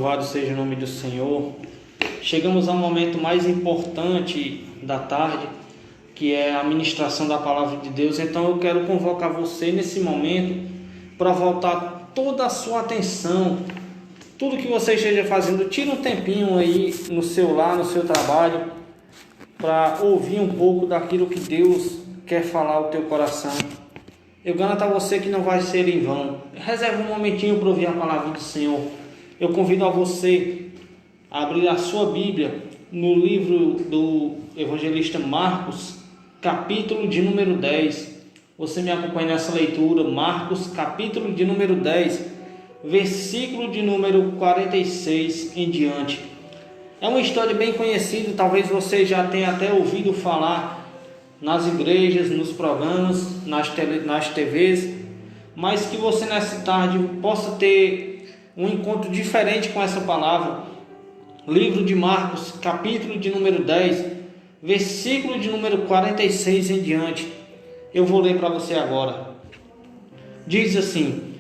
Louvado seja o nome do Senhor. Chegamos ao momento mais importante da tarde, que é a ministração da Palavra de Deus. Então eu quero convocar você nesse momento para voltar toda a sua atenção, tudo que você esteja fazendo, tira um tempinho aí no seu lar, no seu trabalho, para ouvir um pouco daquilo que Deus quer falar ao teu coração. Eu garanto a você que não vai ser em vão. Reserve um momentinho para ouvir a palavra do Senhor. Eu convido a você a abrir a sua Bíblia no livro do evangelista Marcos, capítulo de número 10. Você me acompanha nessa leitura, Marcos, capítulo de número 10, versículo de número 46 em diante. É uma história bem conhecida, talvez você já tenha até ouvido falar nas igrejas, nos programas, nas TVs, mas que você nessa tarde possa ter um encontro diferente com essa palavra. Livro de Marcos, capítulo de número 10, versículo de número 46 em diante. Eu vou ler para você agora. Diz assim: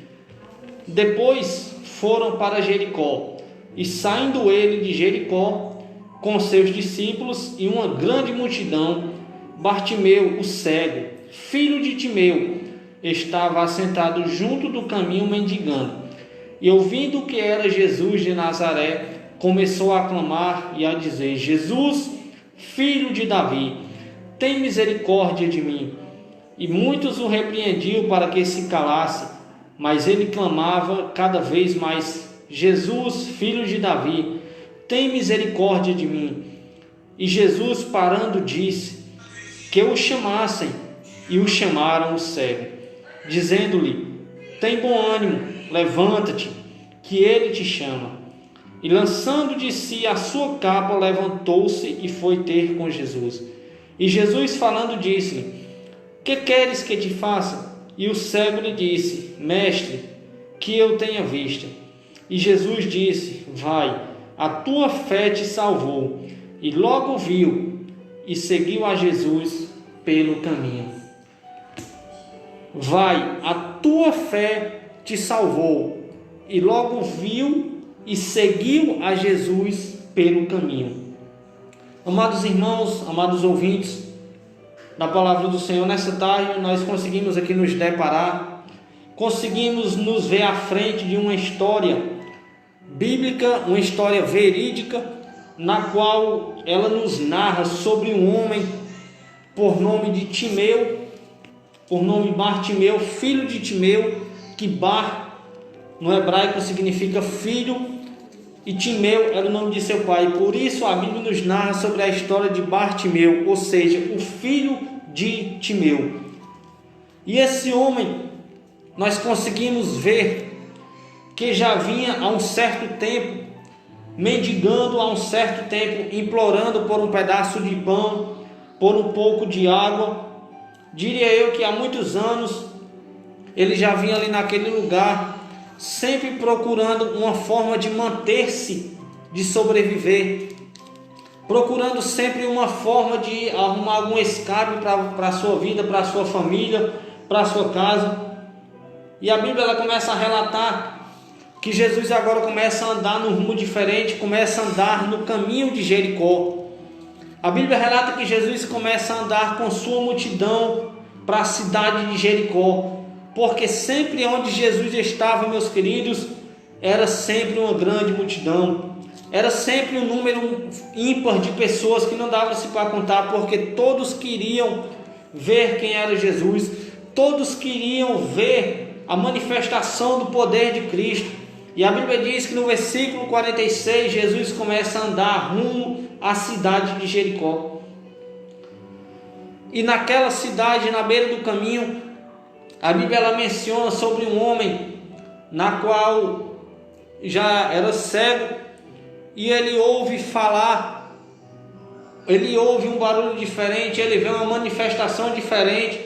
Depois foram para Jericó, e saindo ele de Jericó com seus discípulos e uma grande multidão, Bartimeu, o cego, filho de Timeu, estava assentado junto do caminho mendigando. E ouvindo que era Jesus de Nazaré, começou a clamar e a dizer: Jesus, filho de Davi, tem misericórdia de mim. E muitos o repreendiam para que se calasse, mas ele clamava cada vez mais: Jesus, filho de Davi, tem misericórdia de mim. E Jesus, parando, disse que o chamassem, e o chamaram o cego, dizendo-lhe: tem bom ânimo, levanta-te, que ele te chama. E lançando de si a sua capa, levantou-se e foi ter com Jesus. E Jesus, falando, disse-lhe: que queres que te faça? E o cego lhe disse: Mestre, que eu tenha vista. E Jesus disse: Vai, a tua fé te salvou. E logo viu e seguiu a Jesus pelo caminho. Vai, a tua fé te salvou. E logo viu e seguiu a Jesus pelo caminho. Amados irmãos, amados ouvintes da palavra do Senhor, nessa tarde nós conseguimos aqui nos deparar, conseguimos nos ver à frente de uma história bíblica, uma história verídica, na qual ela nos narra sobre um homem por nome de Timeu, por nome Bartimeu, filho de Timeu, que Bar no hebraico significa filho, e Timeu era o nome de seu pai. Por isso a Bíblia nos narra sobre a história de Bartimeu, ou seja, o filho de Timeu. E esse homem, nós conseguimos ver que já vinha há um certo tempo, mendigando há um certo tempo, implorando por um pedaço de pão, por um pouco de água. Diria eu que há muitos anos ele já vinha ali naquele lugar, sempre procurando uma forma de manter-se, de sobreviver, procurando sempre uma forma de arrumar algum escape para a sua vida, para a sua família, para a sua casa. E a Bíblia ela começa a relatar que Jesus agora começa a andar num rumo diferente, começa a andar no caminho de Jericó. A Bíblia relata que Jesus começa a andar com sua multidão para a cidade de Jericó, porque sempre onde Jesus estava, meus queridos, era sempre uma grande multidão, era sempre um número ímpar de pessoas que não dava-se para contar, porque todos queriam ver quem era Jesus, todos queriam ver a manifestação do poder de Cristo. E a Bíblia diz que no versículo 46, Jesus começa a andar rumo à cidade de Jericó. E naquela cidade, na beira do caminho, a Bíblia ela menciona sobre um homem na qual já era cego, e ele ouve falar, ele ouve um barulho diferente, ele vê uma manifestação diferente,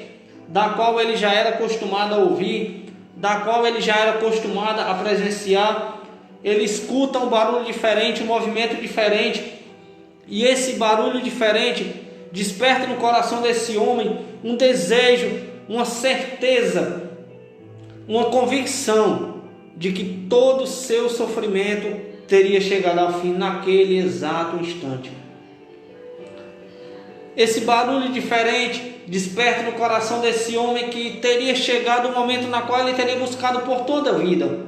da qual ele já era acostumado a ouvir, da qual ele já era acostumado a presenciar. Ele escuta um barulho diferente, um movimento diferente, e esse barulho diferente desperta no coração desse homem um desejo, uma certeza, uma convicção de que todo o seu sofrimento teria chegado ao fim naquele exato instante. Esse barulho diferente desperta no coração desse homem que teria chegado o momento na qual ele teria buscado por toda a vida.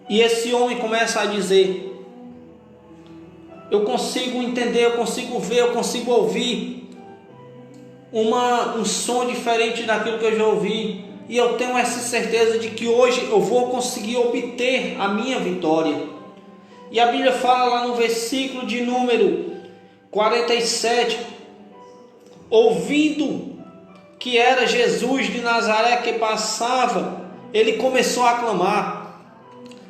E esse homem começa a dizer: eu consigo entender, eu consigo ver, eu consigo ouvir um som diferente daquilo que eu já ouvi. E eu tenho essa certeza de que hoje eu vou conseguir obter a minha vitória. E a Bíblia fala lá no versículo de número 47, ouvindo que era Jesus de Nazaré que passava, ele começou a clamar.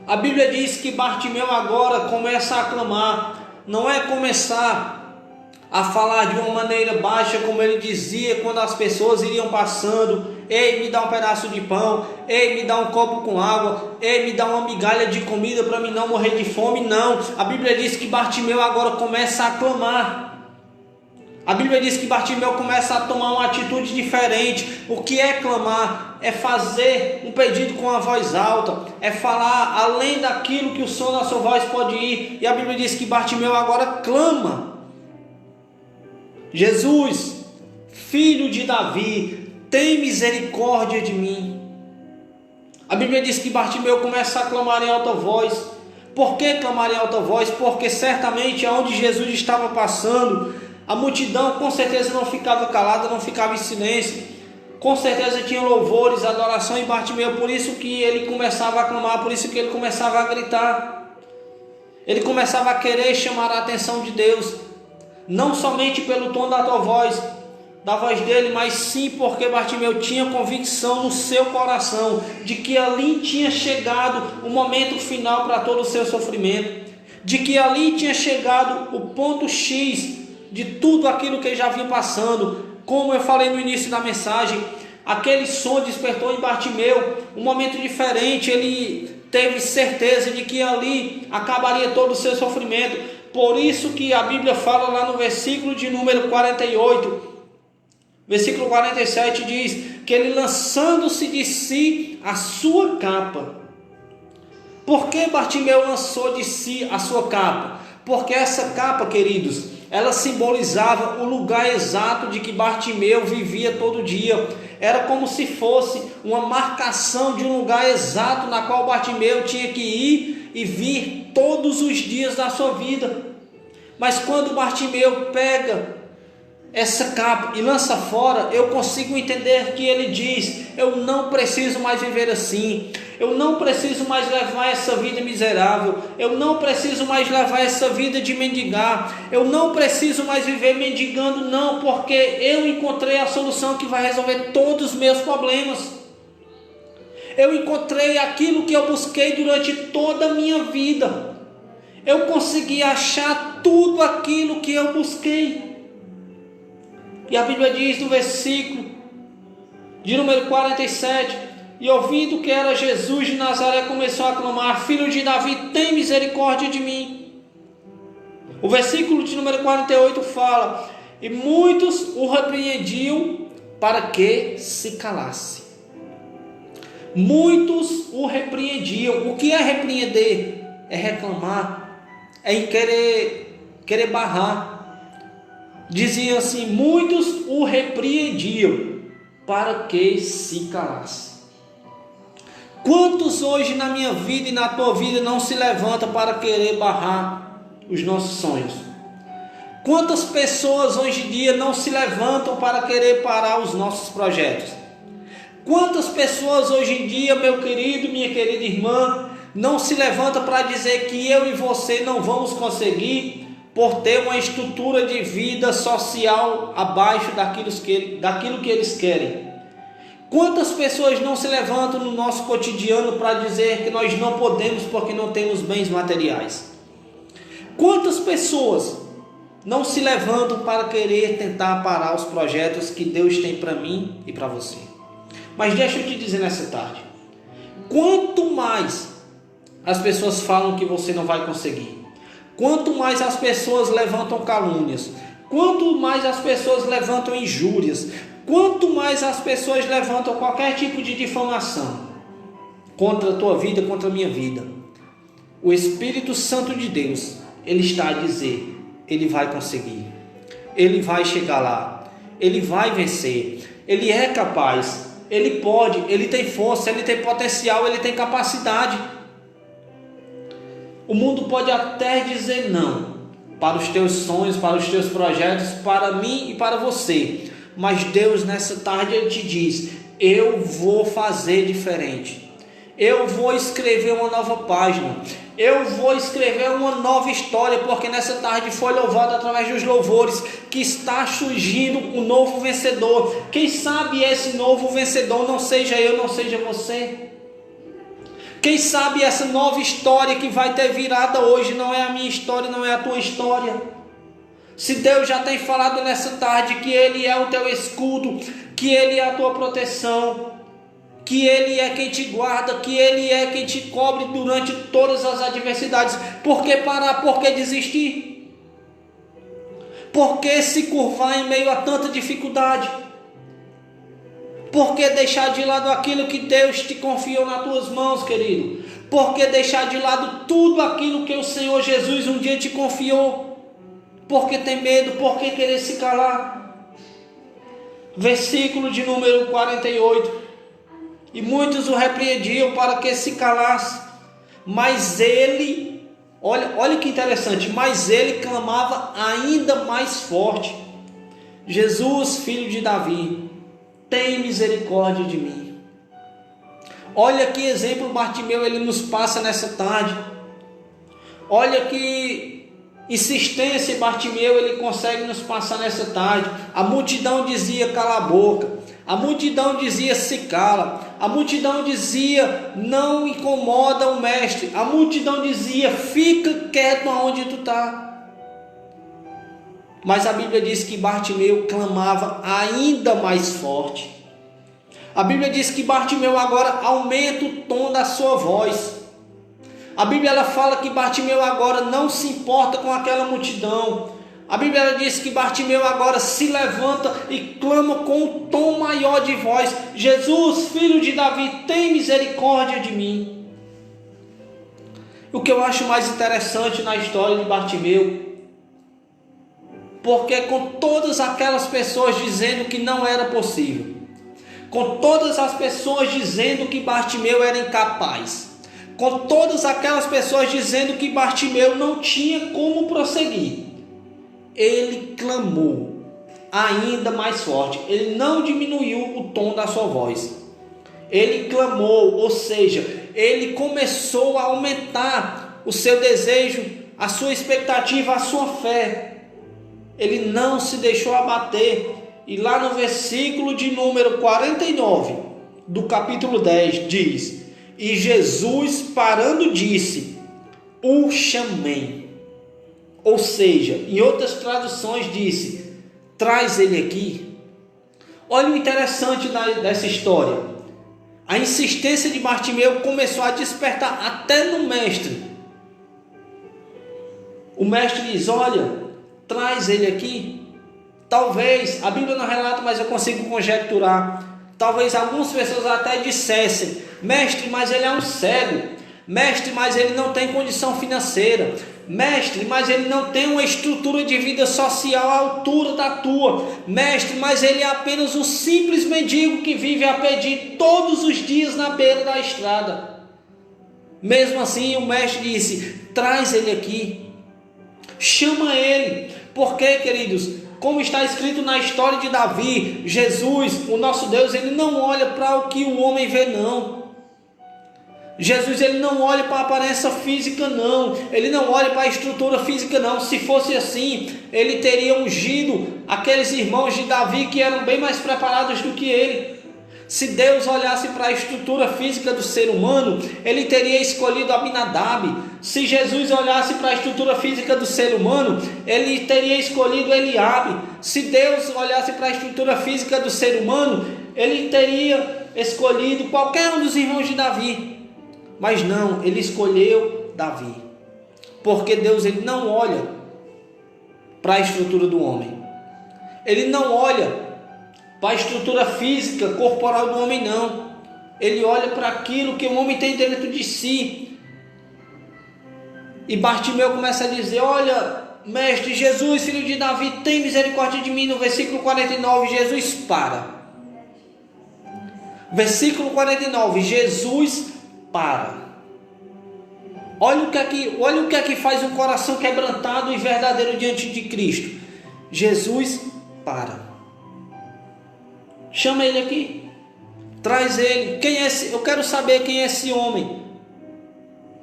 A Bíblia diz que Bartimeu agora começa a clamar, não é começar a falar de uma maneira baixa, como ele dizia quando as pessoas iriam passando: ei, me dá um pedaço de pão, ei, me dá um copo com água, ei, me dá uma migalha de comida para mim não morrer de fome. Não, a Bíblia diz que Bartimeu agora começa a clamar. A Bíblia diz que Bartimeu começa a tomar uma atitude diferente. O que é clamar? É fazer um pedido com a voz alta, é falar além daquilo que o som da sua voz pode ir. E a Bíblia diz que Bartimeu agora clama: Jesus, filho de Davi, tem misericórdia de mim. A Bíblia diz que Bartimeu começa a clamar em alta voz. Por que clamar em alta voz? Porque certamente aonde Jesus estava passando, a multidão com certeza não ficava calada, não ficava em silêncio. Com certeza tinha louvores, adoração em Bartimeu. Por isso que ele começava a clamar, por isso que ele começava a gritar. Ele começava a querer chamar a atenção de Deus. Não somente pelo tom da tua voz, da voz dele, mas sim porque Bartimeu tinha convicção no seu coração de que ali tinha chegado o momento final para todo o seu sofrimento, de que ali tinha chegado o ponto X de tudo aquilo que ele já vinha passando. Como eu falei no início da mensagem, aquele som despertou em Bartimeu um momento diferente. Ele teve certeza de que ali acabaria todo o seu sofrimento. Por isso que a Bíblia fala lá no versículo de número 48, versículo 47 diz que ele, lançando-se de si a sua capa. Por que Bartimeu lançou de si a sua capa? Porque essa capa, queridos, ela simbolizava o lugar exato de que Bartimeu vivia todo dia. Era como se fosse uma marcação de um lugar exato na qual Bartimeu tinha que ir e vir todos os dias da sua vida. Mas quando Bartimeu pega essa capa e lança fora, eu consigo entender que ele diz: eu não preciso mais viver assim, eu não preciso mais levar essa vida miserável, eu não preciso mais levar essa vida de mendigar, eu não preciso mais viver mendigando, não, porque eu encontrei a solução que vai resolver todos os meus problemas. Eu encontrei aquilo que eu busquei durante toda a minha vida. Eu consegui achar tudo aquilo que eu busquei. E a Bíblia diz no versículo de número 47, e ouvindo que era Jesus de Nazaré, começou a clamar: filho de Davi, tem misericórdia de mim. O versículo de número 48 fala: e muitos o repreendiam para que se calasse. Muitos o repreendiam. O que é repreender? É reclamar, é em querer barrar. Dizia assim: muitos o repreendiam para que se calasse. Quantos hoje na minha vida e na tua vida não se levantam para querer barrar os nossos sonhos? Quantas pessoas hoje em dia não se levantam para querer parar os nossos projetos? Quantas pessoas hoje em dia, meu querido, minha querida irmã, não se levantam para dizer que eu e você não vamos conseguir por ter uma estrutura de vida social abaixo daquilo que eles querem? Quantas pessoas não se levantam no nosso cotidiano para dizer que nós não podemos porque não temos bens materiais? Quantas pessoas não se levantam para querer tentar parar os projetos que Deus tem para mim e para você? Mas deixa eu te dizer nessa tarde, quanto mais as pessoas falam que você não vai conseguir, quanto mais as pessoas levantam calúnias, quanto mais as pessoas levantam injúrias, quanto mais as pessoas levantam qualquer tipo de difamação, contra a tua vida, contra a minha vida. O Espírito Santo de Deus, ele está a dizer, ele vai conseguir, ele vai chegar lá, ele vai vencer, ele é capaz, ele pode, ele tem força, ele tem potencial, ele tem capacidade. O mundo pode até dizer não para os teus sonhos, para os teus projetos, para mim e para você, mas Deus nessa tarde ele te diz, eu vou fazer diferente, eu vou escrever uma nova página, eu vou escrever uma nova história, porque nessa tarde foi louvado através dos louvores que está surgindo um novo vencedor. Quem sabe esse novo vencedor não seja eu, não seja você. Quem sabe essa nova história que vai ter virada hoje não é a minha história, não é a tua história. Se Deus já tem falado nessa tarde que Ele é o teu escudo, que Ele é a tua proteção, que Ele é quem te guarda, que Ele é quem te cobre durante todas as adversidades, por que parar? Por que desistir? Por que se curvar em meio a tanta dificuldade? Por que deixar de lado aquilo que Deus te confiou nas tuas mãos, querido? Por que deixar de lado tudo aquilo que o Senhor Jesus um dia te confiou? Por que ter medo? Por que querer se calar? Versículo de número 48. E muitos o repreendiam para que se calasse. Mas ele, olha que interessante, mas ele clamava ainda mais forte. Jesus, filho de Davi, tem misericórdia de mim. Olha que exemplo Bartimeu ele nos passa nessa tarde. Olha que insistência Bartimeu ele consegue nos passar nessa tarde. A multidão dizia cala a boca. A multidão dizia se cala. A multidão dizia não incomoda o mestre. A multidão dizia fica quieto aonde tu está. Mas a Bíblia diz que Bartimeu clamava ainda mais forte. A Bíblia diz que Bartimeu agora aumenta o tom da sua voz. A Bíblia ela fala que Bartimeu agora não se importa com aquela multidão. A Bíblia ela diz que Bartimeu agora se levanta e clama com um tom maior de voz: Jesus, filho de Davi, tem misericórdia de mim. O que eu acho mais interessante na história de Bartimeu, porque com todas aquelas pessoas dizendo que não era possível, com todas as pessoas dizendo que Bartimeu era incapaz, com todas aquelas pessoas dizendo que Bartimeu não tinha como prosseguir, ele clamou ainda mais forte. Ele não diminuiu o tom da sua voz. Ele clamou, ou seja, ele começou a aumentar o seu desejo, a sua expectativa, a sua fé. Ele não se deixou abater. E lá no versículo de número 49 do capítulo 10 diz: e Jesus parando disse: o chamei. Ou seja, em outras traduções disse: traz ele aqui. Olha o interessante dessa história. A insistência de Bartimeu começou a despertar até no mestre. O mestre diz: olha, traz ele aqui. Talvez, a Bíblia não relata, mas eu consigo conjecturar. Talvez algumas pessoas até dissessem: mestre, mas ele é um cego. Mestre, mas ele não tem condição financeira. Mestre, mas ele não tem uma estrutura de vida social à altura da tua. Mestre, mas ele é apenas um simples mendigo que vive a pedir todos os dias na beira da estrada. Mesmo assim, o mestre disse: traz ele aqui. Chama ele. Por quê, queridos? Como está escrito na história de Davi, Jesus, o nosso Deus, ele não olha para o que o homem vê, não. Jesus ele não olha para a aparência física, não. Ele não olha para a estrutura física, não. Se fosse assim, ele teria ungido aqueles irmãos de Davi que eram bem mais preparados do que ele. Se Deus olhasse para a estrutura física do ser humano, ele teria escolhido Abinadab. Se Jesus olhasse para a estrutura física do ser humano, ele teria escolhido Eliabe. Se Deus olhasse para a estrutura física do ser humano, ele teria escolhido qualquer um dos irmãos de Davi. Mas não, ele escolheu Davi, porque Deus ele não olha para a estrutura do homem, ele não olha para a estrutura física, corporal do homem, não. Ele olha para aquilo que o homem tem dentro de si. E Bartimeu começa a dizer: olha, mestre, Jesus, filho de Davi, tem misericórdia de mim. No versículo 49, Jesus para. Versículo 49, Jesus para. Olha o que é que faz um coração quebrantado e verdadeiro diante de Cristo. Jesus para. Chama ele aqui. Traz ele. Quem é esse? Eu quero saber quem é esse homem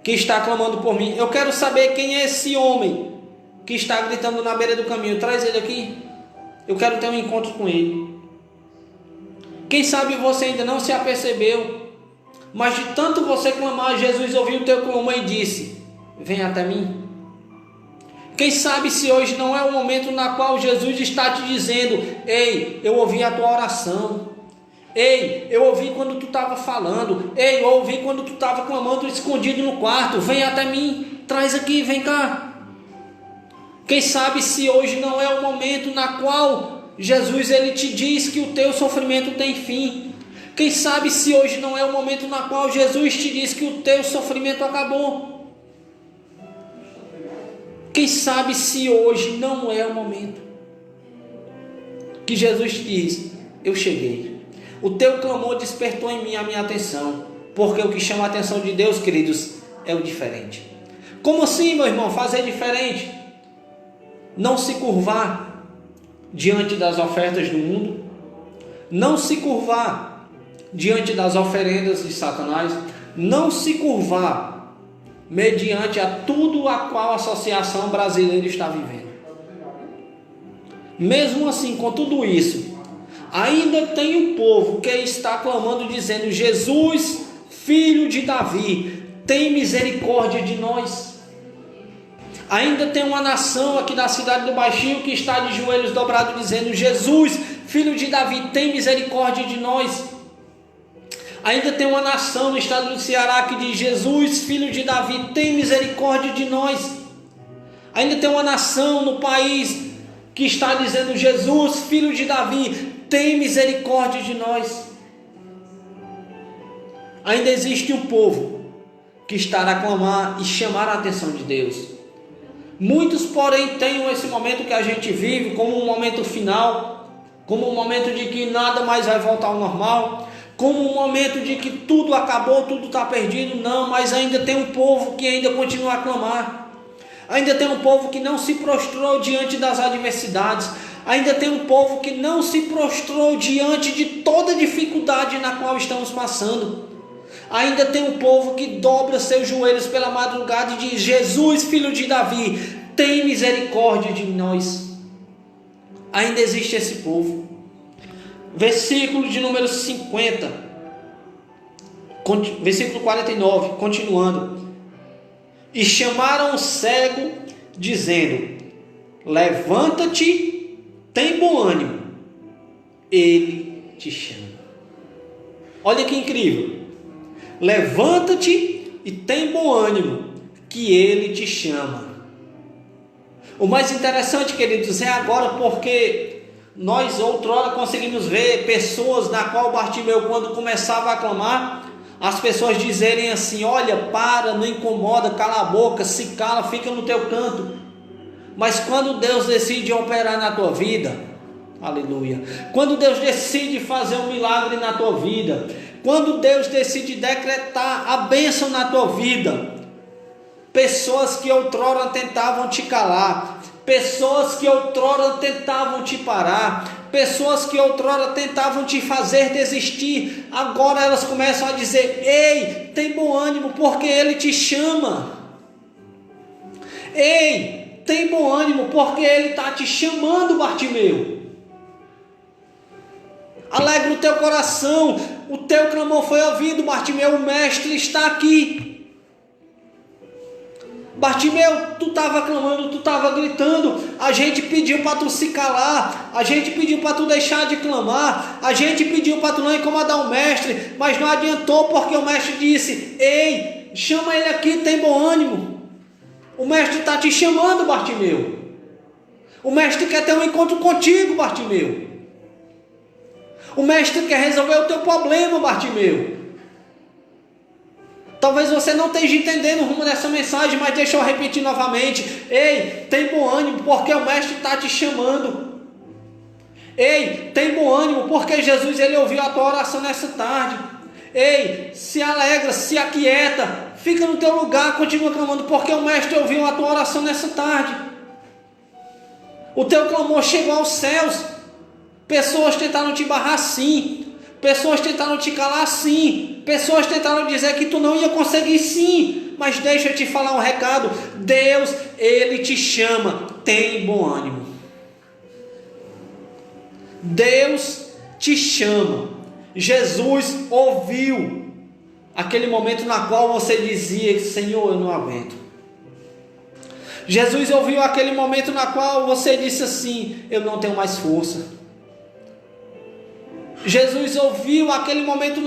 que está clamando por mim. Eu quero saber quem é esse homem que está gritando na beira do caminho. Traz ele aqui. Eu quero ter um encontro com ele. Quem sabe você ainda não se apercebeu, mas de tanto você clamar, Jesus ouviu o teu clamor e disse: vem até mim. Quem sabe se hoje não é o momento na qual Jesus está te dizendo: ei, eu ouvi a tua oração. Ei, eu ouvi quando tu estava falando. Ei, eu ouvi quando tu estava clamando escondido no quarto. Vem até mim, traz aqui, vem cá. Quem sabe se hoje não é o momento na qual Jesus ele te diz que o teu sofrimento tem fim. Quem sabe se hoje não é o momento na qual Jesus te diz que o teu sofrimento acabou. Quem sabe se hoje não é o momento que Jesus te diz: eu cheguei. O teu clamor despertou em mim a minha atenção, porque o que chama a atenção de Deus, queridos, é o diferente. Como assim, meu irmão, fazer diferente? Não se curvar diante das ofertas do mundo, não se curvar diante das oferendas de Satanás, não se curvar mediante a tudo a qual a associação brasileira está vivendo. Mesmo assim, com tudo isso, ainda tem um povo que está clamando, dizendo: Jesus, filho de Davi, tem misericórdia de nós. Ainda tem uma nação aqui da cidade do Baixio que está de joelhos dobrados, dizendo: Jesus, filho de Davi, tem misericórdia de nós. Ainda tem uma nação no estado do Ceará que diz: Jesus, filho de Davi, tem misericórdia de nós. Ainda tem uma nação no país que está dizendo: Jesus, filho de Davi, tem misericórdia de nós. Ainda existe um povo que estará a clamar e chamar a atenção de Deus. Muitos, porém, têm esse momento que a gente vive como um momento final, como um momento de que nada mais vai voltar ao normal, como um momento de que tudo acabou, tudo está perdido. Não, mas ainda tem um povo que ainda continua a clamar. Ainda tem um povo que não se prostrou diante das adversidades. Ainda tem um povo que não se prostrou diante de toda dificuldade na qual estamos passando. Ainda tem um povo que dobra seus joelhos pela madrugada e diz: Jesus, filho de Davi, tem misericórdia de nós. Ainda existe esse povo. Versículo de número 50, versículo 49, continuando: e chamaram o cego, dizendo: levanta-te, tem bom ânimo, ele te chama. Olha que incrível. Levanta-te e tem bom ânimo, que ele te chama. O mais interessante, queridos, é agora, porque nós outrora conseguimos ver pessoas na qual Bartimeu, quando começava a clamar, as pessoas dizerem assim: olha, para, não incomoda, cala a boca, se cala, fica no teu canto. Mas quando Deus decide operar na tua vida, aleluia, quando Deus decide fazer um milagre na tua vida, quando Deus decide decretar a bênção na tua vida, pessoas que outrora tentavam te calar, pessoas que outrora tentavam te parar, pessoas que outrora tentavam te fazer desistir, agora elas começam a dizer: ei, tem bom ânimo, porque Ele te chama. Ei, tem bom ânimo, porque Ele está te chamando, Bartimeu. Alegra o teu coração, o teu clamor foi ouvido, Bartimeu, o mestre está aqui. Bartimeu, tu estava clamando, tu estava gritando, a gente pediu para tu se calar, a gente pediu para tu deixar de clamar, a gente pediu para tu não incomodar o mestre, mas não adiantou, porque o mestre disse: ei, chama ele aqui, tem bom ânimo. O mestre está te chamando, Bartimeu. O mestre quer ter um encontro contigo, Bartimeu. O mestre quer resolver o teu problema, Bartimeu. Talvez você não esteja entendendo o rumo dessa mensagem, mas deixa eu repetir novamente. Ei, tem bom ânimo, porque o Mestre está te chamando. Ei, tem bom ânimo, porque Jesus ele ouviu a tua oração nessa tarde. Ei, se alegra, se aquieta, fica no teu lugar, continua clamando, porque o Mestre ouviu a tua oração nessa tarde. O teu clamor chegou aos céus. Pessoas tentaram te barrar sim. Pessoas tentaram te calar sim. Pessoas tentaram dizer que tu não ia conseguir sim. Mas deixa eu te falar um recado. Deus, Ele te chama. Tem bom ânimo. Deus te chama. Jesus ouviu aquele momento na qual você dizia: Senhor, eu não aguento. Jesus ouviu aquele momento na qual você disse assim: eu não tenho mais força. Jesus ouviu aquele momento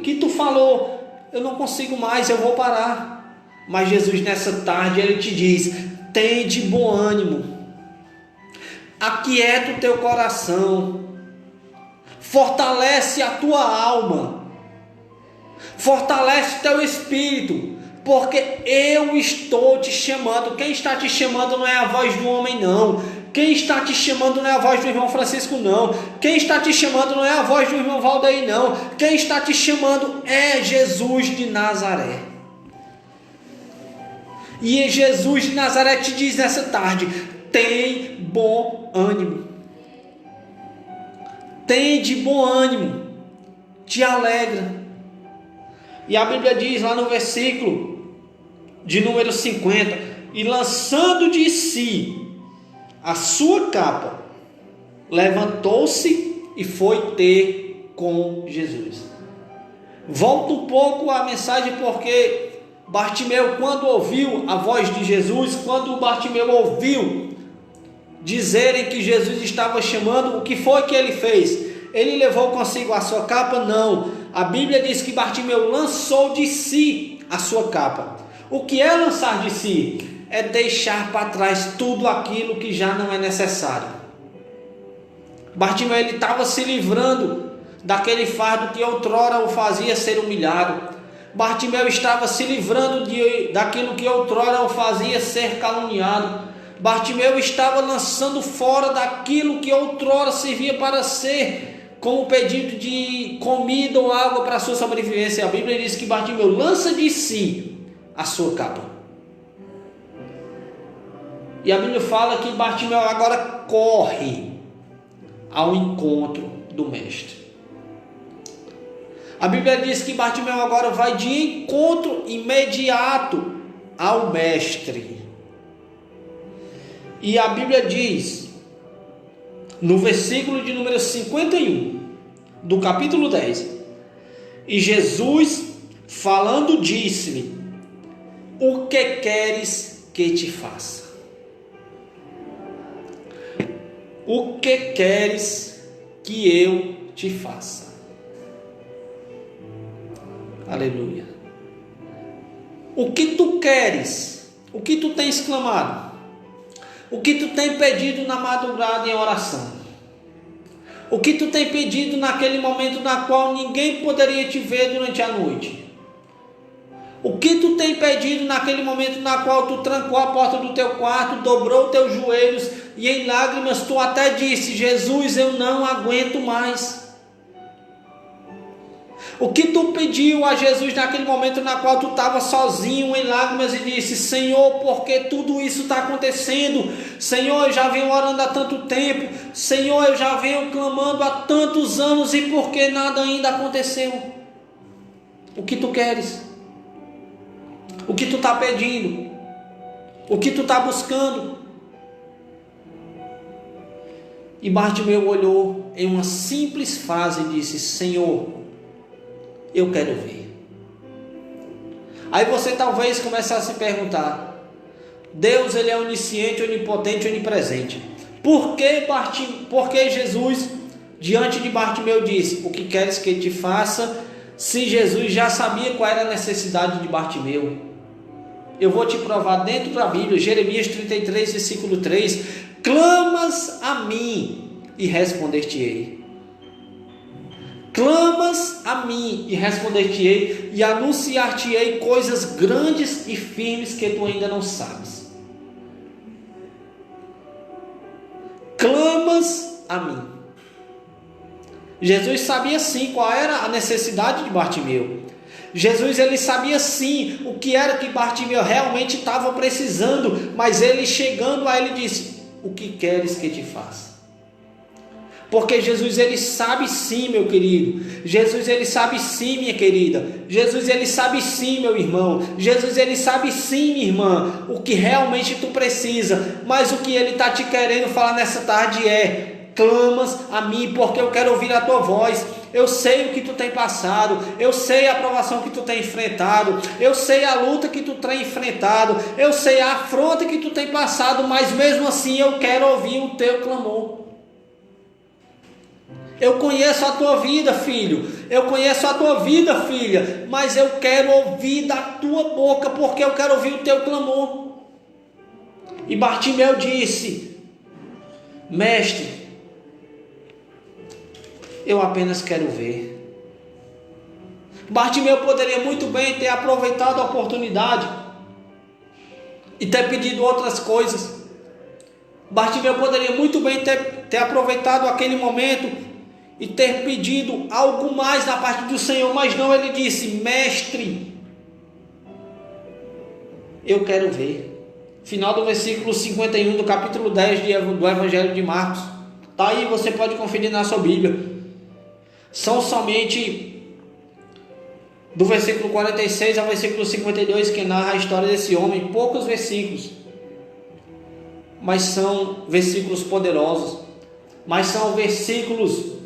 que tu falou: eu não consigo mais, eu vou parar. Mas Jesus nessa tarde Ele te diz: tem de bom ânimo, aquieta o teu coração, fortalece a tua alma, fortalece o teu espírito, porque eu estou te chamando. Quem está te chamando não é a voz do homem não. Quem está te chamando não é a voz do irmão Francisco não. Quem está te chamando não é a voz do irmão Valdeir não. Quem está te chamando é Jesus de Nazaré. E Jesus de Nazaré te diz nessa tarde: tem bom ânimo. Tem de bom ânimo. Te alegra. E a Bíblia diz lá no versículo de número 50: e lançando de si a sua capa, levantou-se e foi ter com Jesus. Volta um pouco a mensagem, porque Bartimeu, quando ouviu a voz de Jesus, quando Bartimeu ouviu dizerem que Jesus estava chamando, o que foi que ele fez? Ele levou consigo a sua capa? Não. A Bíblia diz que Bartimeu lançou de si a sua capa. O que é lançar de si? É deixar para trás tudo aquilo que já não é necessário. Bartimeu ele estava se livrando daquele fardo que outrora o fazia ser humilhado. Bartimeu estava se livrando daquilo que outrora o fazia ser caluniado. Bartimeu estava lançando fora daquilo que outrora servia para ser como pedido de comida ou água para a sua sobrevivência. A Bíblia diz que Bartimeu lança de si a sua capa. E a Bíblia fala que Bartimeu agora corre ao encontro do Mestre. A Bíblia diz que Bartimeu agora vai de encontro imediato ao Mestre. E a Bíblia diz, no versículo de número 51, do capítulo 10, e Jesus, falando, disse-lhe: o que queres que te faça? O que queres que eu te faça? Aleluia. O que tu queres? O que tu tens clamado? O que tu tem pedido na madrugada em oração? O que tu tem pedido naquele momento na qual ninguém poderia te ver durante a noite? O que tu tem pedido naquele momento na qual tu trancou a porta do teu quarto, dobrou teus joelhos e em lágrimas tu até disse: Jesus, eu não aguento mais. O que tu pediu a Jesus naquele momento na qual tu estava sozinho em lágrimas e disse: Senhor, por que tudo isso está acontecendo? Senhor, eu já venho orando há tanto tempo. Senhor, eu já venho clamando há tantos anos e por que nada ainda aconteceu? O que tu queres? O que tu está pedindo? O que tu está buscando? E Bartimeu olhou em uma simples frase e disse: Senhor, eu quero ver. Aí você talvez comece a se perguntar: Deus, Ele é onisciente, onipotente, onipresente. Por que Jesus, diante de Bartimeu, disse: o que queres que te faça? Se Jesus já sabia qual era a necessidade de Bartimeu. Eu vou te provar dentro da Bíblia, Jeremias 33, versículo 3: clamas a mim e responder-te-ei. clamas a mim e responder-te-ei e anunciar-te-ei coisas grandes e firmes que tu ainda não sabes. Clamas a mim. Jesus sabia sim qual era a necessidade de Bartimeu. Jesus, ele sabia sim o que era que Bartimeu realmente estava precisando, mas ele chegando a ele disse: o que queres que te faça? Porque Jesus, ele sabe sim, meu querido. Jesus, ele sabe sim, minha querida. Jesus, ele sabe sim, meu irmão. Jesus, ele sabe sim, minha irmã, o que realmente tu precisa. Mas o que ele está te querendo falar nessa tarde é: clamas a mim, porque eu quero ouvir a tua voz. Eu sei o que tu tem passado, eu sei a provação que tu tem enfrentado, eu sei a luta que tu tem enfrentado, eu sei a afronta que tu tem passado, mas mesmo assim eu quero ouvir o teu clamor. Eu conheço a tua vida, filho, eu conheço a tua vida, filha, mas eu quero ouvir da tua boca, porque eu quero ouvir o teu clamor. E Bartimeu disse: mestre, eu apenas quero ver. Bartimeu poderia muito bem ter aproveitado a oportunidade e ter pedido outras coisas. Bartimeu poderia muito bem ter aproveitado aquele momento e ter pedido algo mais da parte do Senhor, mas não, ele disse: mestre, eu quero ver. Final do versículo 51 do capítulo 10 do Evangelho de Marcos. Está aí, você pode conferir na sua Bíblia. São somente do versículo 46 ao versículo 52 que narra a história desse homem. Poucos versículos, mas são versículos poderosos, mas são versículos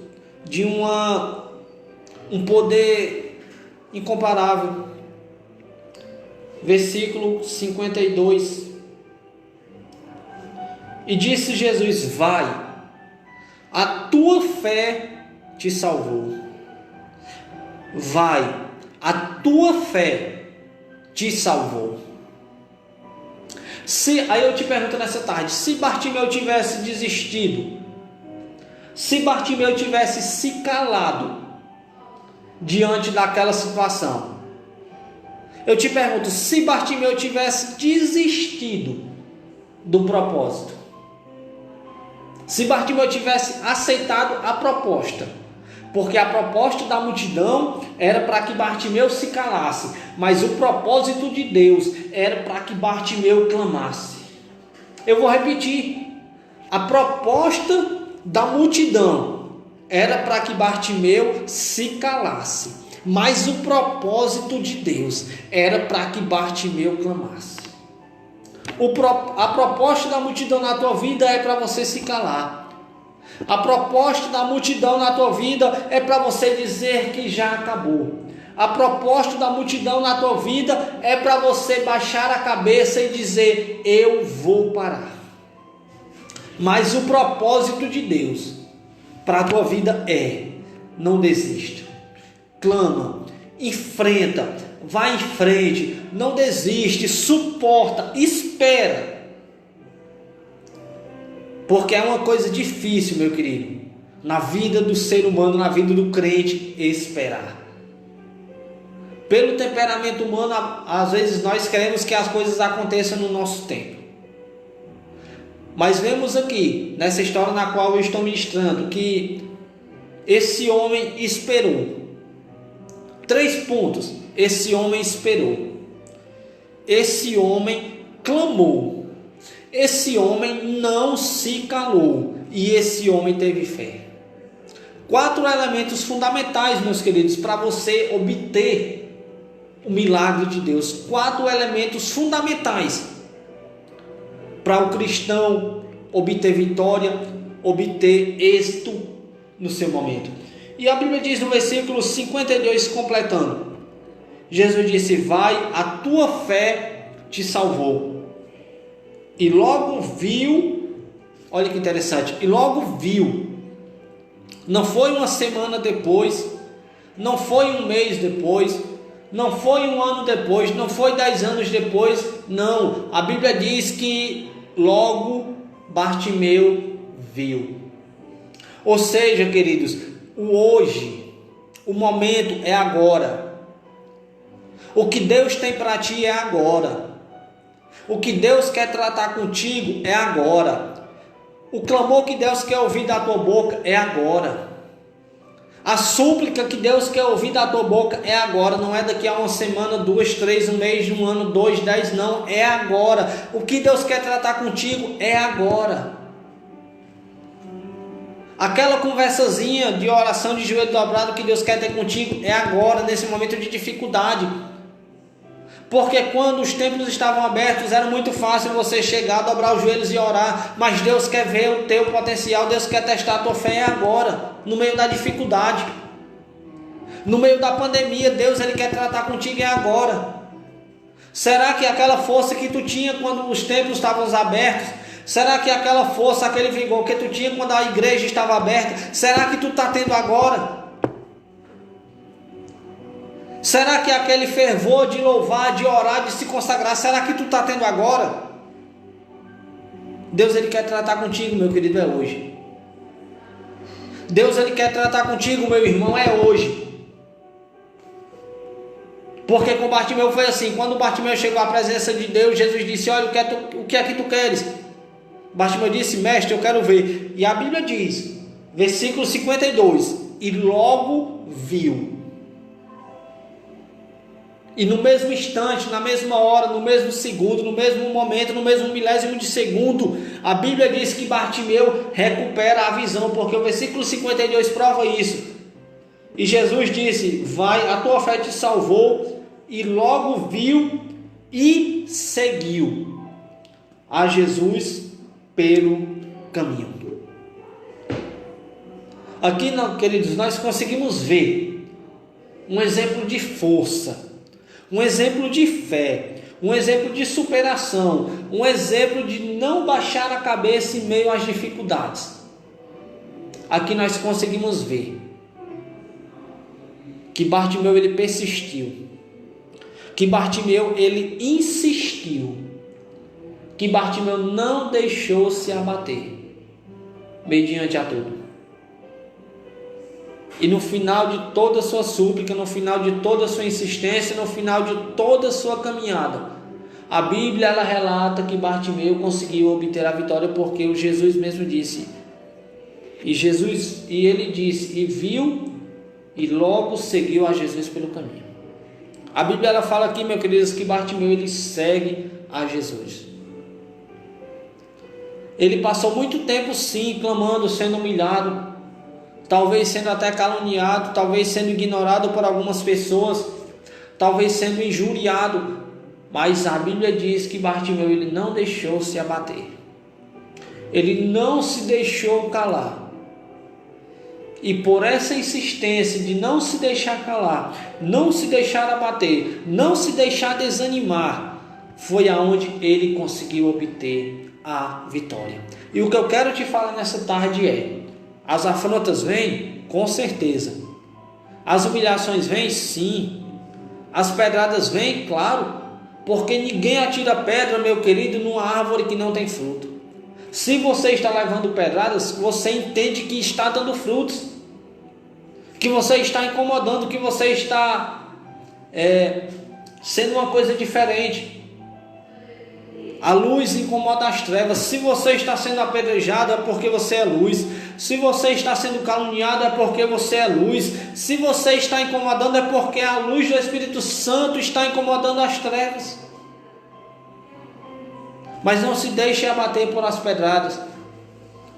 de um poder incomparável. Versículo 52. E disse Jesus: vai, a tua fé te salvou. Vai, a tua fé te salvou. Aí eu te pergunto nessa tarde: se Bartimeu tivesse desistido, se Bartimeu tivesse se calado diante daquela situação, eu te pergunto, se Bartimeu tivesse desistido do propósito, se Bartimeu tivesse aceitado a proposta, porque a proposta da multidão era para que Bartimeu se calasse, mas o propósito de Deus era para que Bartimeu clamasse. Eu vou repetir: a proposta da multidão era para que Bartimeu se calasse, mas o propósito de Deus era para que Bartimeu clamasse. A proposta da multidão na tua vida é para você se calar. A proposta da multidão na tua vida é para você dizer que já acabou. A proposta da multidão na tua vida é para você baixar a cabeça e dizer: eu vou parar. Mas o propósito de Deus para a tua vida é: não desista, clama, enfrenta, vai em frente, não desiste, suporta, espera. Porque é uma coisa difícil, meu querido, na vida do ser humano, na vida do crente, esperar. Pelo temperamento humano, às vezes nós queremos que as coisas aconteçam no nosso tempo. Mas vemos aqui, nessa história na qual eu estou ministrando, que esse homem esperou. 3 pontos. Esse homem esperou. Esse homem clamou. Esse homem não se calou. E esse homem teve fé. 4 elementos fundamentais, meus queridos, para você obter o milagre de Deus. 4 elementos fundamentais para o cristão obter vitória, obter êxito no seu momento. E a Bíblia diz no versículo 52, completando: Jesus disse: vai, a tua fé te salvou. E logo viu, olha que interessante, e logo viu. Não foi uma semana depois, não foi um mês depois, não foi um ano depois, não foi 10 anos depois, não. A Bíblia diz que logo Bartimeu viu. Ou seja, queridos, o hoje O momento é agora. O que Deus tem para ti é agora. O que Deus quer tratar contigo é agora. O clamor que Deus quer ouvir da tua boca é agora. A súplica que Deus quer ouvir da tua boca é agora. Não é daqui a uma semana, 2, 3, um mês, um ano, 2, 10, não. É agora. O que Deus quer tratar contigo é agora. Aquela conversazinha de oração de joelho dobrado que Deus quer ter contigo é agora, nesse momento de dificuldade. Porque quando os templos estavam abertos, era muito fácil você chegar, dobrar os joelhos e orar. Mas Deus quer ver o teu potencial, Deus quer testar a tua fé agora, no meio da dificuldade. No meio da pandemia, Deus ele quer tratar contigo agora. Será que aquela força que tu tinha quando os templos estavam abertos, será que aquela força, aquele vigor que tu tinha quando a igreja estava aberta, será que tu está tendo agora? Será que aquele fervor de louvar, de orar, de se consagrar, será que tu está tendo agora? Deus ele quer tratar contigo, meu querido, é hoje. Deus ele quer tratar contigo, meu irmão, é hoje. Porque com Bartimeu foi assim, quando Bartimeu chegou à presença de Deus, Jesus disse, olha, o que é que tu queres? Bartimeu disse, mestre, eu quero ver. E a Bíblia diz, versículo 52, e logo viu. E no mesmo instante, na mesma hora, no mesmo segundo, no mesmo momento, no mesmo milésimo de segundo, a Bíblia diz que Bartimeu recupera a visão, porque o versículo 52 prova isso. E Jesus disse, vai, a tua fé te salvou, e logo viu e seguiu a Jesus pelo caminho. Aqui, queridos, nós conseguimos ver um exemplo de força, um exemplo de fé, um exemplo de superação, um exemplo de não baixar a cabeça em meio às dificuldades. Aqui nós conseguimos ver que Bartimeu ele persistiu, que Bartimeu ele insistiu, que Bartimeu não deixou se abater mediante a tudo. E no final de toda a sua súplica, no final de toda a sua insistência, no final de toda a sua caminhada, a Bíblia ela relata que Bartimeu conseguiu obter a vitória, porque o Jesus mesmo disse, e ele disse, e viu, e logo seguiu a Jesus pelo caminho. A Bíblia ela fala aqui, meus queridos, que Bartimeu ele segue a Jesus. Ele passou muito tempo sim, clamando, sendo humilhado, talvez sendo até caluniado, talvez sendo ignorado por algumas pessoas, talvez sendo injuriado, mas a Bíblia diz que Bartimeu ele não deixou se abater, ele não se deixou calar, e por essa insistência de não se deixar calar, não se deixar abater, não se deixar desanimar, foi aonde ele conseguiu obter a vitória. E o que eu quero te falar nessa tarde é, as afrontas vêm? Com certeza. As humilhações vêm? Sim. As pedradas vêm? Claro. Porque ninguém atira pedra, meu querido, numa árvore que não tem fruto. Se você está levando pedradas, você entende que está dando frutos, que você está incomodando, que você está sendo uma coisa diferente. A luz incomoda as trevas. Se você está sendo apedrejado, é porque você é luz. Se você está sendo caluniado, é porque você é luz. Se você está incomodando, é porque a luz do Espírito Santo está incomodando as trevas. Mas não se deixe abater por as pedradas.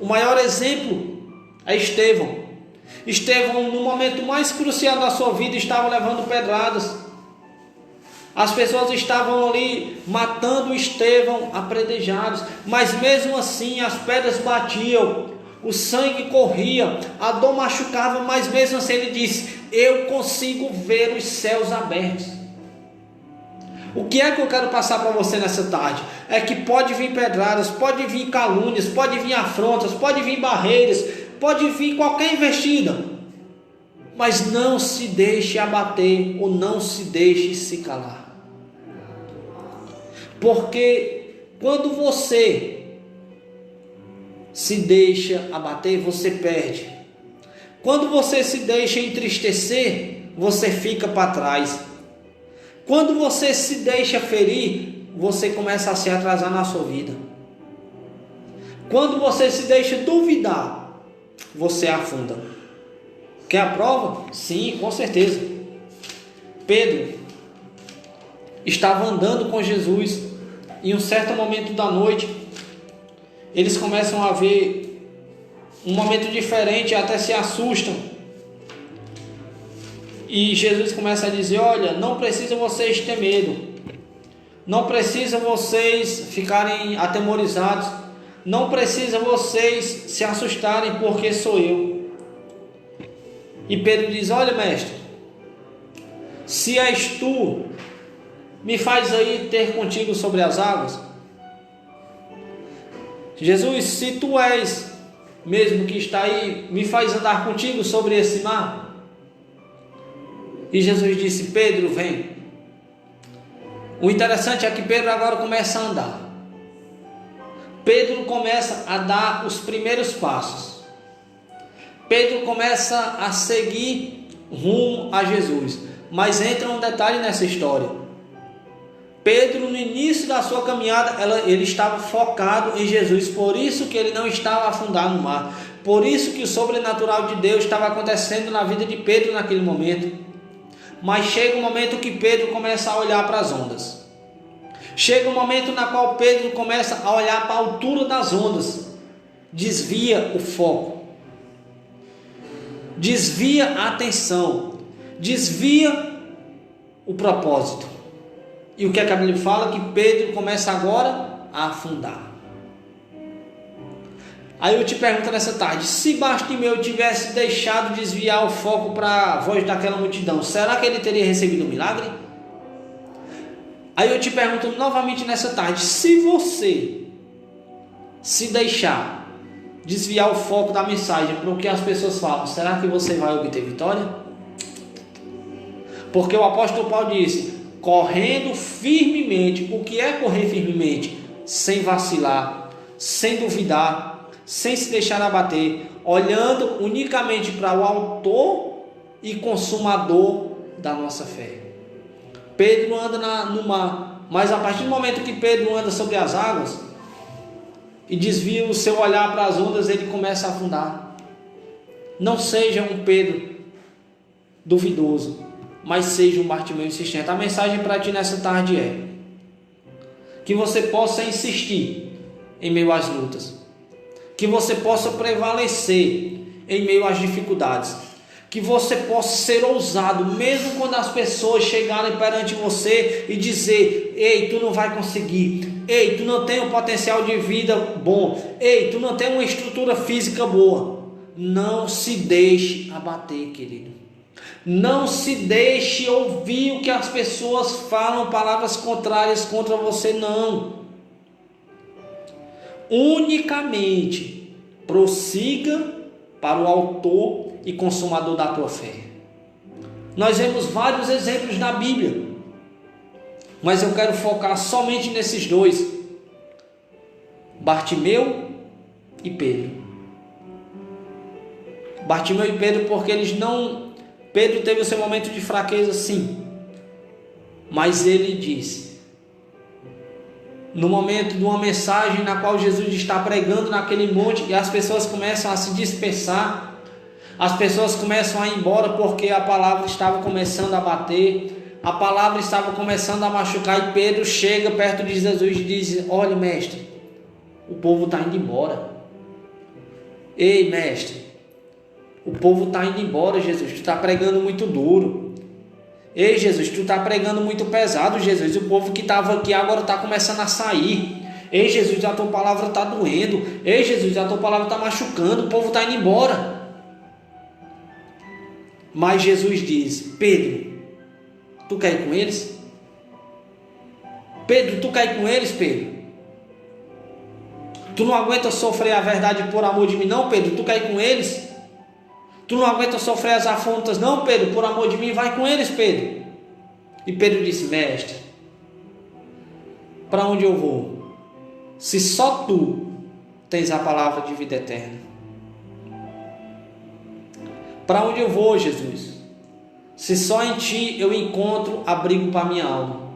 O maior exemplo é Estevão. Estevão, no momento mais crucial da sua vida, estava levando pedradas. As pessoas estavam ali matando Estevão apedrejados, mas mesmo assim as pedras batiam, o sangue corria, a dor machucava, mas mesmo assim ele disse, eu consigo ver os céus abertos. O que é que eu quero passar para você nessa tarde? É que pode vir pedradas, pode vir calúnias, pode vir afrontas, pode vir barreiras, pode vir qualquer investida, mas não se deixe abater ou não se deixe se calar. Porque quando você se deixa abater, você perde. Quando você se deixa entristecer, você fica para trás. Quando você se deixa ferir, você começa a se atrasar na sua vida. Quando você se deixa duvidar, você afunda. Quer a prova? Sim, com certeza. Pedro estava andando com Jesus. Em um certo momento da noite, eles começam a ver um momento diferente, até se assustam. E Jesus começa a dizer: olha, não precisa vocês ter medo, não precisa vocês ficarem atemorizados, não precisa vocês se assustarem, porque sou eu. E Pedro diz: olha, mestre, se és tu, me faz aí ter contigo sobre as águas. Jesus, se tu és mesmo que está aí, me faz andar contigo sobre esse mar. E Jesus disse: Pedro, vem. O interessante é que Pedro agora começa a andar. Pedro começa a dar os primeiros passos. Pedro começa a seguir rumo a Jesus. Mas entra um detalhe nessa história. Pedro, no início da sua caminhada, ele estava focado em Jesus. Por isso que ele não estava afundado no mar. Por isso que o sobrenatural de Deus estava acontecendo na vida de Pedro naquele momento. Mas chega um momento que Pedro começa a olhar para as ondas. Chega um momento na qual Pedro começa a olhar para a altura das ondas. Desvia o foco. Desvia a atenção. Desvia o propósito. E o que a Bíblia fala? Que Pedro começa agora a afundar. Aí eu te pergunto nessa tarde: se Bartimeu tivesse deixado desviar o foco para a voz daquela multidão, será que ele teria recebido um milagre? Aí eu te pergunto novamente nessa tarde: se você se deixar desviar o foco da mensagem para o que as pessoas falam, será que você vai obter vitória? Porque o apóstolo Paulo disse: correndo firmemente. O que é correr firmemente? Sem vacilar, sem duvidar, sem se deixar abater, olhando unicamente para o autor e consumador da nossa fé. Pedro anda no mar, mas a partir do momento que Pedro anda sobre as águas e desvia o seu olhar para as ondas, ele começa a afundar. Não seja um Pedro duvidoso, mas seja um Bartimeu insistente. A mensagem para ti nessa tarde é que você possa insistir em meio às lutas, que você possa prevalecer em meio às dificuldades, que você possa ser ousado, mesmo quando as pessoas chegarem perante você e dizer: ei, tu não vai conseguir, ei, tu não tem um potencial de vida bom, ei, tu não tem uma estrutura física boa. Não se deixe abater, querido. Não se deixe ouvir o que as pessoas falam, palavras contrárias contra você, não. Unicamente prossiga para o autor e consumador da tua fé. Nós vemos vários exemplos na Bíblia, mas eu quero focar somente nesses dois: Bartimeu e Pedro. Bartimeu e Pedro, porque Pedro teve o seu momento de fraqueza, sim, mas ele disse, no momento de uma mensagem na qual Jesus está pregando naquele monte, e as pessoas começam a se dispersar, as pessoas começam a ir embora, porque a palavra estava começando a bater, a palavra estava começando a machucar, e Pedro chega perto de Jesus e diz: olha, mestre, o povo está indo embora. Ei, mestre, o povo está indo embora, Jesus, tu está pregando muito duro. Ei, Jesus, tu está pregando muito pesado, Jesus, o povo que estava aqui agora está começando a sair. Ei, Jesus, a tua palavra está doendo. Ei, Jesus, a tua palavra está machucando, o povo está indo embora. Mas Jesus diz: Pedro, tu quer ir com eles? Pedro, tu quer ir com eles, Pedro? Tu não aguenta sofrer a verdade por amor de mim, não, Pedro? Tu quer ir com eles? Tu não aguenta sofrer as afrontas, não, Pedro? Por amor de mim, vai com eles, Pedro. E Pedro disse: mestre, para onde eu vou? Se só tu tens a palavra de vida eterna. Para onde eu vou, Jesus? Se só em Ti eu encontro abrigo para minha alma.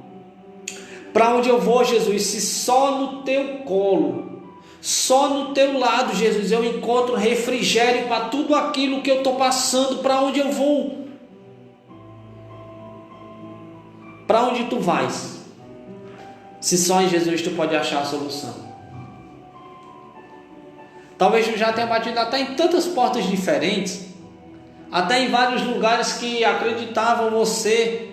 Para onde eu vou, Jesus? Se só no Teu colo, só no Teu lado, Jesus, eu encontro refrigério para tudo aquilo que eu estou passando. Para onde eu vou? Para onde Tu vais? Se só em Jesus Tu pode achar a solução. Talvez Tu já tenha batido até em tantas portas diferentes, até em vários lugares que acreditavam você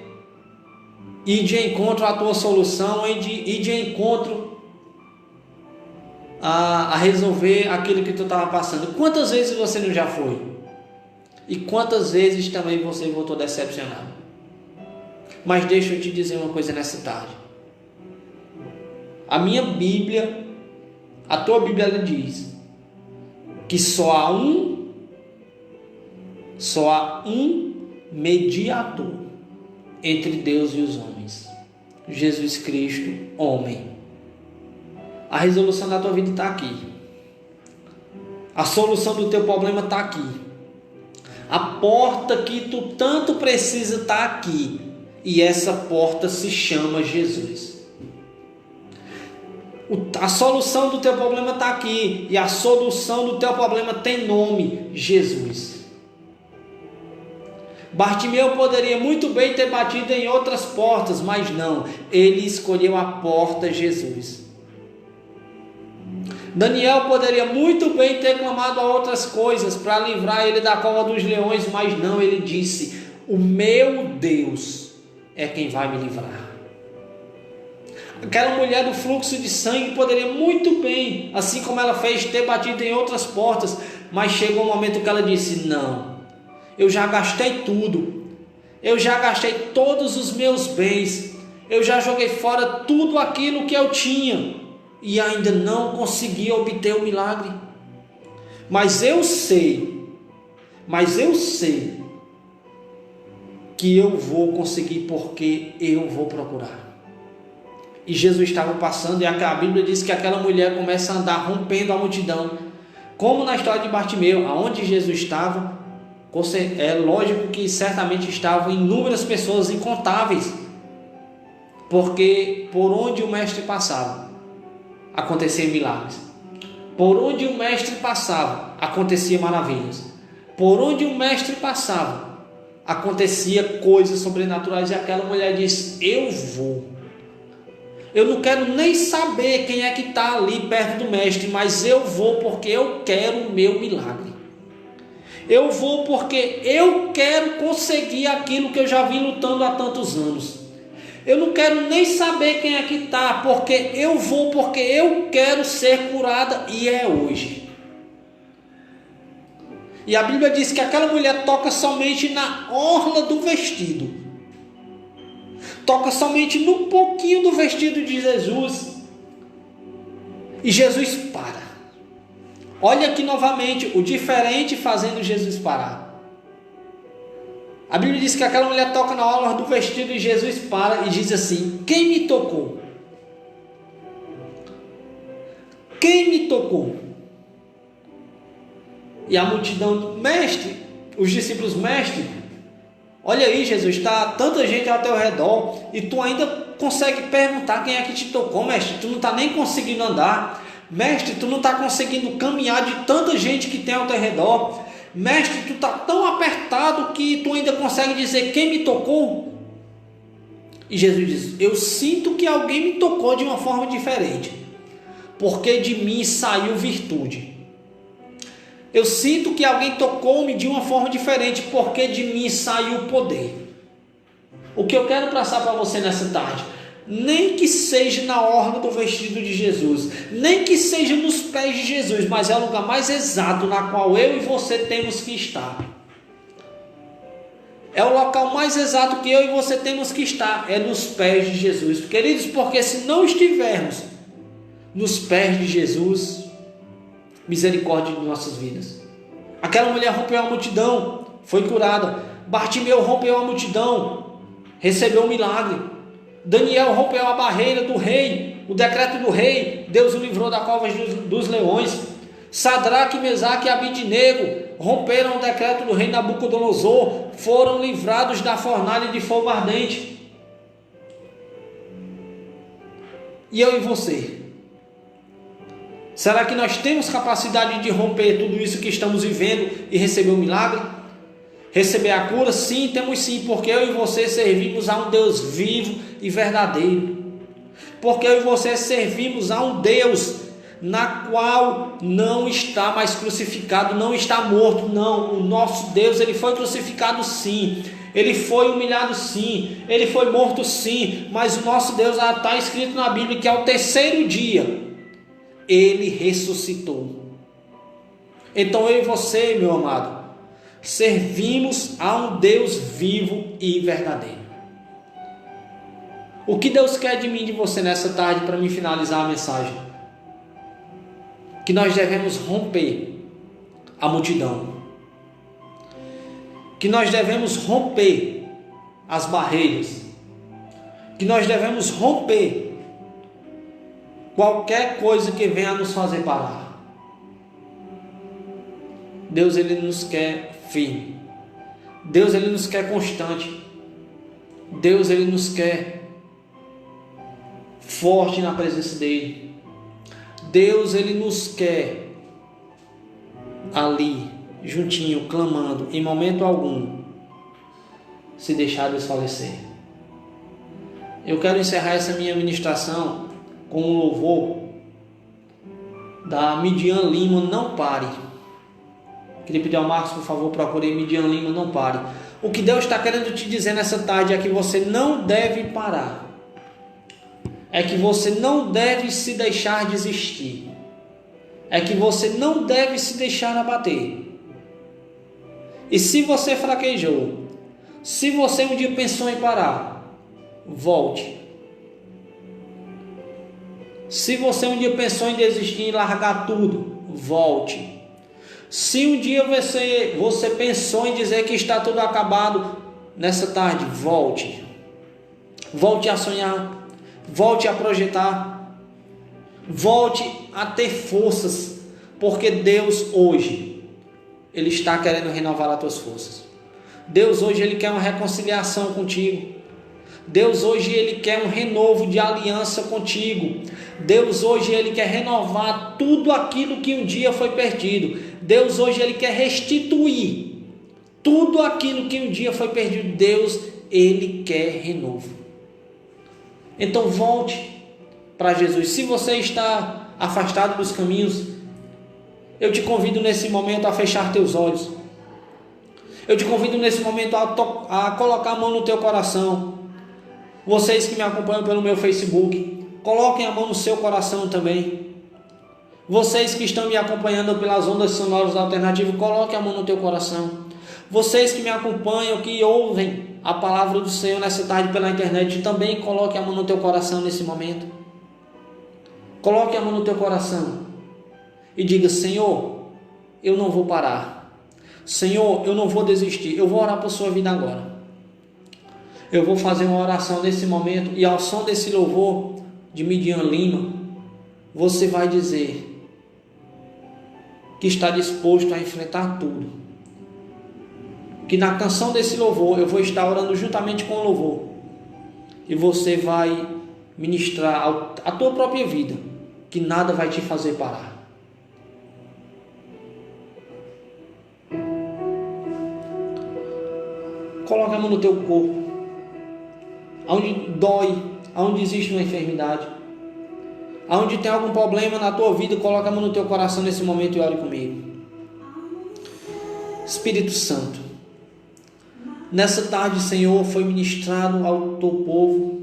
ir de encontro à tua solução, ir de encontro a resolver aquilo que tu estava passando. Quantas vezes você não já foi? E quantas vezes também você voltou decepcionado? Mas deixa eu te dizer uma coisa nessa tarde. A minha Bíblia, a tua Bíblia, ela diz que só há um mediador entre Deus e os homens: Jesus Cristo, homem. A resolução da tua vida está aqui. A solução do teu problema está aqui. A porta que tu tanto precisa está aqui. E essa porta se chama Jesus. A solução do teu problema está aqui. E a solução do teu problema tem nome: Jesus. Bartimeu poderia muito bem ter batido em outras portas, mas não. Ele escolheu a porta Jesus. Daniel poderia muito bem ter clamado a outras coisas para livrar ele da cova dos leões, mas não. Ele disse: o meu Deus é quem vai me livrar. Aquela mulher do fluxo de sangue poderia muito bem, assim como ela fez, ter batido em outras portas, mas chegou um momento que ela disse: não, eu já gastei tudo, eu já gastei todos os meus bens, eu já joguei fora tudo aquilo que eu tinha e ainda não consegui obter o milagre. Mas eu sei que eu vou conseguir, porque eu vou procurar. E Jesus estava passando, e a Bíblia diz que aquela mulher começa a andar rompendo a multidão, como na história de Bartimeu. Aonde Jesus estava, é lógico que certamente estavam inúmeras pessoas, incontáveis, porque por onde o mestre passava, acontecia milagres. Por onde o mestre passava, acontecia maravilhas. Por onde o mestre passava, acontecia coisas sobrenaturais. E aquela mulher disse: eu vou. Eu não quero nem saber quem é que está ali perto do mestre, mas eu vou porque eu quero o meu milagre. Eu vou porque eu quero conseguir aquilo que eu já vim lutando há tantos anos. Eu não quero nem saber quem é que está, porque eu vou, porque eu quero ser curada, e é hoje. E a Bíblia diz que aquela mulher toca somente na orla do vestido. Toca somente num pouquinho do vestido de Jesus. E Jesus para. Olha aqui novamente o diferente fazendo Jesus parar. A Bíblia diz que aquela mulher toca na orla do vestido e Jesus para e diz assim: quem me tocou? Quem me tocou? E a multidão: mestre, os discípulos: mestre, olha aí, Jesus, está tanta gente ao teu redor e tu ainda consegue perguntar quem é que te tocou, mestre? Tu não está nem conseguindo andar. Mestre, tu não está conseguindo caminhar de tanta gente que tem ao teu redor. Mestre, tu está tão apertado que tu ainda consegue dizer quem me tocou? E Jesus diz: eu sinto que alguém me tocou de uma forma diferente, porque de mim saiu virtude. Eu sinto que alguém tocou-me de uma forma diferente, porque de mim saiu poder. O que eu quero passar para você nessa tarde: nem que seja na orla do vestido de Jesus, nem que seja nos pés de Jesus, mas é o lugar mais exato na qual eu e você temos que estar. É o local mais exato que eu e você temos que estar, é nos pés de Jesus, queridos, porque se não estivermos nos pés de Jesus, misericórdia de nossas vidas. Aquela mulher rompeu a multidão, foi curada. Bartimeu rompeu a multidão, recebeu um milagre. Daniel rompeu a barreira do rei, o decreto do rei, Deus o livrou da cova dos leões. Sadraque, Mesaque e Abidnego romperam o decreto do rei Nabucodonosor, foram livrados da fornalha de fogo ardente. E eu e você? Será que nós temos capacidade de romper tudo isso que estamos vivendo e receber um milagre? Receber a cura? Sim, temos sim, porque eu e você servimos a um Deus vivo e verdadeiro. Porque eu e você servimos a um Deus na qual não está mais crucificado, não está morto, não. O nosso Deus, ele foi crucificado sim, ele foi humilhado sim, ele foi morto sim, mas o nosso Deus, está escrito na Bíblia que ao terceiro dia ele ressuscitou. Então eu e você, meu amado, servimos a um Deus vivo e verdadeiro. O que Deus quer de mim e de você nessa tarde, para me finalizar a mensagem? Que nós devemos romper a multidão, que nós devemos romper as barreiras, que nós devemos romper qualquer coisa que venha a nos fazer parar. Deus, ele nos quer firme. Deus, ele nos quer constante. Deus, ele nos quer forte na presença dele. Deus, ele nos quer ali, juntinho, clamando, em momento algum se deixar desfalecer. Eu quero encerrar essa minha ministração com um louvor da Midian Lima, Não Pare. Queria pedir ao Marcos, por favor, procure Midian Lima, Não Pare. O que Deus está querendo te dizer nessa tarde é que você não deve parar. É que você não deve se deixar desistir. É que você não deve se deixar abater. E se você fraquejou, se você um dia pensou em parar, volte. Se você um dia pensou em desistir, em largar tudo, volte. Se um dia você pensou em dizer que está tudo acabado, nessa tarde, volte. Volte a sonhar. Volte a projetar. Volte a ter forças. Porque Deus hoje, Ele está querendo renovar as tuas forças. Deus hoje, Ele quer uma reconciliação contigo. Deus hoje, Ele quer um renovo de aliança contigo. Deus hoje, Ele quer renovar tudo aquilo que um dia foi perdido. Deus hoje, Ele quer restituir tudo aquilo que um dia foi perdido. Deus, Ele quer renovo. Então volte para Jesus. Se você está afastado dos caminhos, eu te convido nesse momento a fechar teus olhos. Eu te convido nesse momento a colocar a mão no teu coração. Vocês que me acompanham pelo meu Facebook, coloquem a mão no seu coração também. Vocês que estão me acompanhando pelas ondas sonoras da Alternativa, coloquem a mão no teu coração. Vocês que me acompanham, que ouvem a palavra do Senhor nessa tarde pela internet, também coloquem a mão no teu coração nesse momento. Coloque a mão no teu coração e diga: Senhor, eu não vou parar. Senhor, eu não vou desistir. Eu vou orar por sua vida agora. Eu vou fazer uma oração nesse momento e ao som desse louvor de Midian Lima, você vai dizer que está disposto a enfrentar tudo. Que na canção desse louvor eu vou estar orando juntamente com o louvor. E você vai ministrar a tua própria vida, que nada vai te fazer parar. Coloque a mão no teu corpo. Aonde dói, aonde existe uma enfermidade, aonde tem algum problema na tua vida, coloca a mão no teu coração nesse momento e ore comigo. Espírito Santo, nessa tarde, Senhor, foi ministrado ao teu povo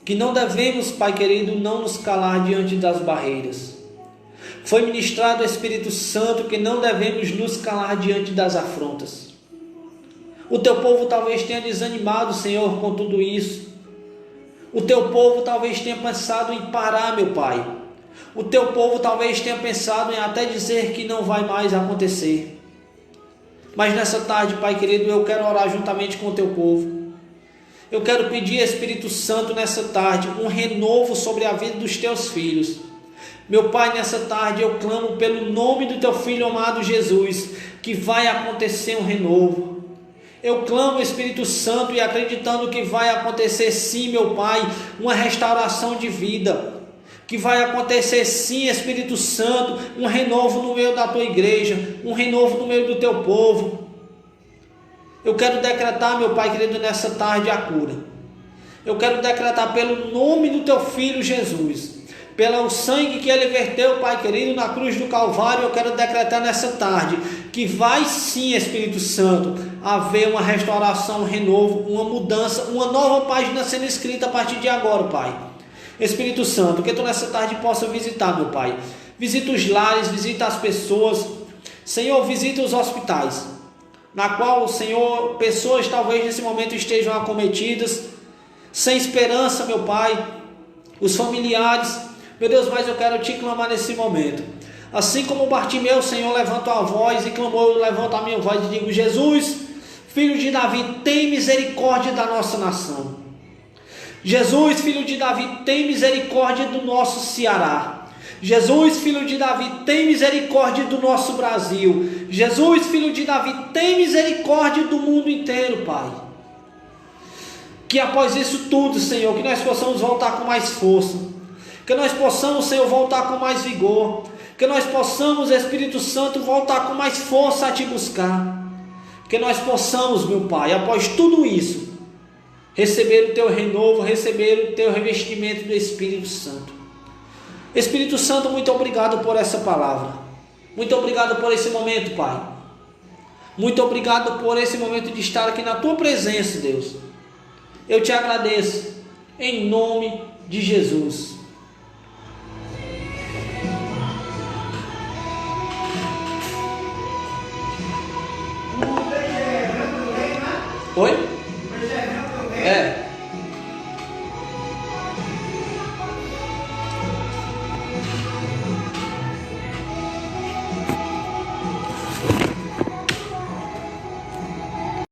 que não devemos, Pai querido, não nos calar diante das barreiras. Foi ministrado, Espírito Santo, que não devemos nos calar diante das afrontas. O teu povo talvez tenha desanimado, Senhor, com tudo isso. O teu povo talvez tenha pensado em parar, meu Pai. O teu povo talvez tenha pensado em até dizer que não vai mais acontecer. Mas nessa tarde, Pai querido, eu quero orar juntamente com o teu povo. Eu quero pedir, Espírito Santo, nessa tarde, um renovo sobre a vida dos teus filhos. Meu Pai, nessa tarde eu clamo pelo nome do Teu Filho amado Jesus, que vai acontecer um renovo. Eu clamo, Espírito Santo, e acreditando que vai acontecer sim, meu Pai, uma restauração de vida. Que vai acontecer sim, Espírito Santo, um renovo no meio da Tua igreja, um renovo no meio do Teu povo. Eu quero decretar, meu Pai querido, nessa tarde a cura. Eu quero decretar pelo nome do Teu Filho Jesus, pelo sangue que Ele verteu, Pai querido, na cruz do Calvário. Eu quero decretar nessa tarde que vai sim, Espírito Santo, haver uma restauração, um renovo, uma mudança, uma nova página sendo escrita a partir de agora, Pai. Espírito Santo, que Tu nessa tarde possa visitar, meu Pai. Visita os lares, visita as pessoas. Senhor, visita os hospitais, na qual, Senhor, pessoas talvez nesse momento estejam acometidas, sem esperança, meu Pai. Os familiares, meu Deus, mas eu quero Te clamar nesse momento. Assim como Bartimeu, Senhor, levanta a voz e clamou, eu levanto a minha voz e digo: Jesus, Filho de Davi, tem misericórdia da nossa nação. Jesus, Filho de Davi, tem misericórdia do nosso Ceará. Jesus, Filho de Davi, tem misericórdia do nosso Brasil. Jesus, Filho de Davi, tem misericórdia do mundo inteiro, Pai. Que após isso tudo, Senhor, que nós possamos voltar com mais força. Que nós possamos, Senhor, voltar com mais vigor. Que nós possamos, Espírito Santo, voltar com mais força a Te buscar. Que nós possamos, meu Pai, após tudo isso, receber o Teu renovo, receber o Teu revestimento do Espírito Santo. Espírito Santo, muito obrigado por essa palavra. Muito obrigado por esse momento, Pai. Muito obrigado por esse momento de estar aqui na Tua presença, Deus. Eu Te agradeço, em nome de Jesus. Oi?